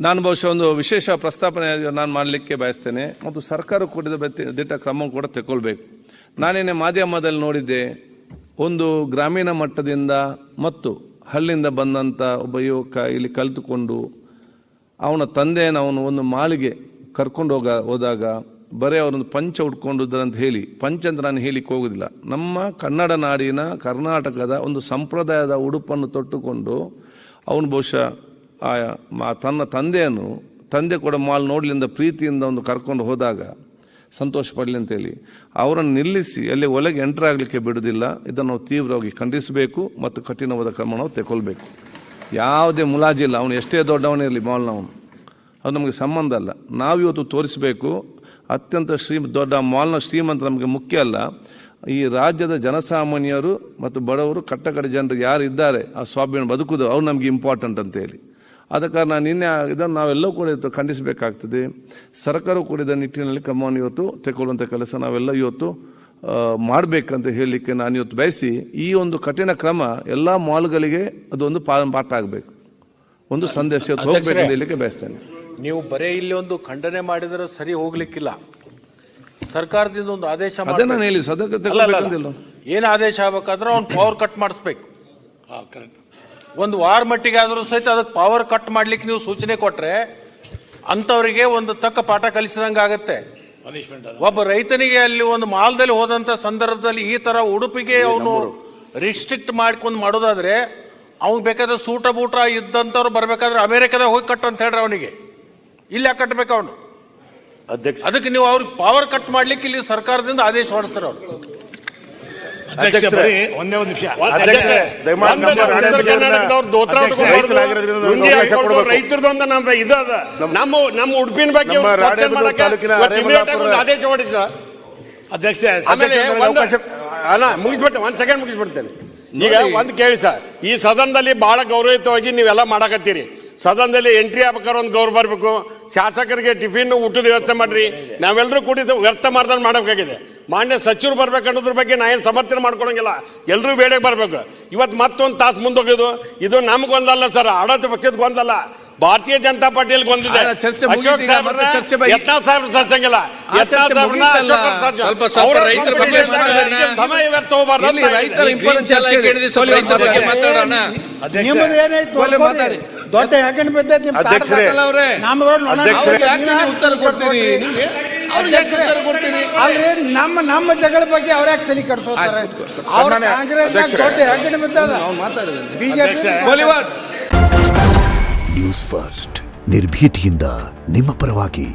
ನಾನು ಬಹುಶಃ ಒಂದು ವಿಶೇಷ ಪ್ರಸ್ತಾಪನೆ ನಾನು ಮಾಡಲಿಕ್ಕೆ ಬಯಸ್ತೇನೆ ಮತ್ತು ಸರ್ಕಾರ ಕೂಡಿದ ದಿಟ್ಟ ಕ್ರಮ ಕೂಡ ತಗೊಳ್ಬೇಕು. ನಾನೇನೆ ಮಾಧ್ಯಮದಲ್ಲಿ ನೋಡಿದ್ದೆ, ಒಂದು ಗ್ರಾಮೀಣ ಮಟ್ಟದಿಂದ ಮತ್ತು ಹಳ್ಳಿಯಿಂದ ಬಂದಂಥ ಒಬ್ಬ ಯುವಕ ಇಲ್ಲಿ ಕಲಿತುಕೊಂಡು ಅವನ ತಂದೆಯನ್ನು ಅವನು ಒಂದು ಮಾಳಿಗೆ ಕರ್ಕೊಂಡು ಹೋದಾಗ ಬರೀ ಅವರೊಂದು ಪಂಚ ಉಟ್ಕೊಂಡಿದ್ರಂತ ಹೇಳಿ, ಪಂಚ ಅಂತ ನಾನು ಹೇಳಿಕ್ಕೆ ಹೋಗೋದಿಲ್ಲ, ನಮ್ಮ ಕನ್ನಡ ನಾಡಿನ ಕರ್ನಾಟಕದ ಒಂದು ಸಂಪ್ರದಾಯದ ಉಡುಪನ್ನು ತೊಟ್ಟುಕೊಂಡು ಅವನು ಬಹುಶಃ ತನ್ನ ತಂದೆ ಕೂಡ ನೋಡ್ಲಿಂದ ಪ್ರೀತಿಯಿಂದ ಒಂದು ಕರ್ಕೊಂಡು ಹೋದಾಗ ಸಂತೋಷ ಪಡಲಿ ಅಂತೇಳಿ ಅವರನ್ನು ನಿಲ್ಲಿಸಿ ಅಲ್ಲಿ ಒಳಗೆ ಎಂಟರ್ ಆಗಲಿಕ್ಕೆ ಬಿಡುವುದಿಲ್ಲ. ಇದನ್ನು ನಾವು ತೀವ್ರವಾಗಿ ಖಂಡಿಸಬೇಕು ಮತ್ತು ಕಠಿಣವಾದ ಕ್ರಮ ನಾವು ತಗೊಳ್ಬೇಕು. ಯಾವುದೇ ಮುಲಾಜಿಲ್ಲ, ಅವನು ಎಷ್ಟೇ ದೊಡ್ಡವನಿರಲಿ ಮಾಲ್ನವನು, ಅದು ನಮಗೆ ಸಂಬಂಧ ಅಲ್ಲ. ನಾವಿವತ್ತು ತೋರಿಸಬೇಕು, ಅತ್ಯಂತ ದೊಡ್ಡ ಮಾಲ್ನ ಶ್ರೀಮಂತ ನಮಗೆ ಮುಖ್ಯ ಅಲ್ಲ. ಈ ರಾಜ್ಯದ ಜನಸಾಮಾನ್ಯರು ಮತ್ತು ಬಡವರು ಕಟ್ಟಕಡೆ ಜನರಿಗೆ ಯಾರು ಇದ್ದಾರೆ ಆ ಸ್ವಾಭಿಮಾನ ಬದುಕುವುದು ಅವ್ರು ನಮಗೆ ಇಂಪಾರ್ಟೆಂಟ್ ಅಂತೇಳಿ. ಆದ ಕಾರಣ ನಿನ್ನೆ ಇದನ್ನು ನಾವೆಲ್ಲವೂ ಕೂಡ ಖಂಡಿಸಬೇಕಾಗ್ತದೆ. ಸರ್ಕಾರ ಕೂಡ ಇದರ ನಿಟ್ಟಿನಲ್ಲಿ ಕ್ರಮವನ್ನು ಇವತ್ತು ತಗೊಳ್ಳುವಂಥ ಕೆಲಸ ನಾವೆಲ್ಲ ಇವತ್ತು ಮಾಡಬೇಕಂತ ಹೇಳಲಿಕ್ಕೆ ನಾನು ಇವತ್ತು ಬಯಸಿ, ಈ ಒಂದು ಕಠಿಣ ಕ್ರಮ ಎಲ್ಲ ಮಾಲ್ಗಳಿಗೆ ಅದೊಂದು ಪಾಠ ಆಗಬೇಕು, ಒಂದು ಸಂದೇಶ ಹೋಗಬೇಕಂತ ಹೇಳಲಿಕ್ಕೆ ಬಯಸ್ತೇನೆ. ನೀವು ಬರೇ ಇಲ್ಲಿ ಒಂದು ಖಂಡನೆ ಮಾಡಿದರೆ ಸರಿ ಹೋಗ್ಲಿಕ್ಕಿಲ್ಲ, ಸರ್ಕಾರದಿಂದ ಒಂದು ಆದೇಶ ನಾನು ಹೇಳಿ ಏನು ಆದೇಶ ಆಗ್ಬೇಕಾದ್ರೆ ಅವ್ನು ಪವರ್ ಕಟ್ ಮಾಡಿಸ್ಬೇಕು. ಒಂದು ವಾರ ಮಟ್ಟಿಗೆ ಆದರೂ ಸಹಿತ ಅದಕ್ಕೆ ಪವರ್ ಕಟ್ ಮಾಡ್ಲಿಕ್ಕೆ ನೀವು ಸೂಚನೆ ಕೊಟ್ರೆ ಅಂಥವರಿಗೆ ಒಂದು ತಕ್ಕ ಪಾಠ ಕಲಿಸಿದಂಗೆ ಆಗತ್ತೆ. ಒಬ್ಬ ರೈತನಿಗೆ ಅಲ್ಲಿ ಒಂದು ಮಾಲ್ದಲ್ಲಿ ಹೋದಂತ ಸಂದರ್ಭದಲ್ಲಿ ಈ ತರ ಉಡುಪಿಗೆ ಅವನು ರಿಸ್ಟ್ರಿಕ್ಟ್ ಮಾಡ್ಕೊಂಡು ಮಾಡೋದಾದ್ರೆ ಅವ್ನು ಬೇಕಾದ್ರೆ ಸೂಟ ಬೂಟ ಇದ್ದಂಥವ್ರು ಬರ್ಬೇಕಾದ್ರೆ ಅಮೆರಿಕದಾಗ ಹೋಗಿ ಕಟ್ ಅಂತ ಹೇಳ್ರಿ, ಅವನಿಗೆ ಇಲ್ಲಿ ಯಾಕೆ ಕಟ್ಟಬೇಕು ಅವನು? ಅದಕ್ಕೆ ನೀವು ಅವ್ರಿಗೆ ಪವರ್ ಕಟ್ ಮಾಡ್ಲಿಕ್ಕೆ ಇಲ್ಲಿ ಸರ್ಕಾರದಿಂದ ಆದೇಶ ಹೊರಡಿಸ್ತಾರೆ ಅವರು. ಒಂದೇ ಒಂದು ನಿಮಿಷ, ರೈತರದೊಂದು ನಮ್ಮ ಉಡುಪಿನ ಬಗ್ಗೆ ಆದೇಶ ಹೊರಡಿಸ ಅಧ್ಯಕ್ಷ. ಮುಗಿಸ್ಬಿಟ್ಟೆ, ಒಂದ್ ಸೆಕೆಂಡ್ ಮುಗಿಸ್ಬಿಡ್ತೇನೆ. ಈಗ ಒಂದು ಕೇಳಿ ಸರ್, ಈ ಸದನದಲ್ಲಿ ಬಹಳ ಗೌರವಯುತವಾಗಿ ನೀವೆಲ್ಲ ಮಾಡಕತ್ತೀರಿ. ಸದನದಲ್ಲಿ ಎಂಟ್ರಿ ಆಗ್ಬೇಕಾದ್ರೆ ಒಂದು ಗೌರವ ಬರಬೇಕು. ಶಾಸಕರಿಗೆ ಟಿಫಿನ್ ಊಟದ ವ್ಯವಸ್ಥೆ ಮಾಡ್ರಿ. ನಾವೆಲ್ಲರೂ ಕೂಡಿದ್ದು ವ್ಯರ್ಥ ಮಾಡ್ದಂಗೆ ಮಾಡಬೇಕಾಗಿದೆ. ಮಾನ್ಯ ಸಚಿವರು ಬರ್ಬೇಕನ್ನೋದ್ರ ಬಗ್ಗೆ ನಾ ಏನು ಸಮರ್ಥನೆ ಮಾಡ್ಕೊಳಂಗಿಲ್ಲ, ಎಲ್ಲರೂ ಬೇಡಕ್ಕೆ ಬರಬೇಕು. ಇವತ್ತು ಮತ್ತೊಂದು ತಾಸು ಮುಂದೋಗೋದು ಇದು ನಮಗೊಂದಲ್ಲ ಸರ್, ಆಡಳಿತ ಪಕ್ಷದ ಗೊಂದಲ್ಲ, ಭಾರತೀಯ ಜನತಾ ಪಾರ್ಟಿಯಲ್ಲಿ ಗೊಂದಿದೆ. ಅಶೋಕ್ ಸತ್ಸಂಗಿಲ್ಲ, ಸಮಯ ವ್ಯರ್ಥ ಹೋಗಬಾರ್ದು. ದೊಡ್ಡ ಯಾಕೆ ಬಿದ್ದೈತಿ ನಮ್ಮ ಜಗಳ ಬಗ್ಗೆ ಅವ್ರ ಯಾಕೆ ತಲೆ ಕಟ್ಸೋತಾರೆ? ಅವ್ರ ಕಾಂಗ್ರೆಸ್ ದೊಡ್ಡ ಯಾಕೆ ಬಿದ್ದದ ಬಿಜೆಪಿ. ನ್ಯೂಸ್ ಫಸ್ಟ್ ನಿರ್ಭೀತಿಯಿಂದ ನಿಮ್ಮ ಪರವಾಗಿ.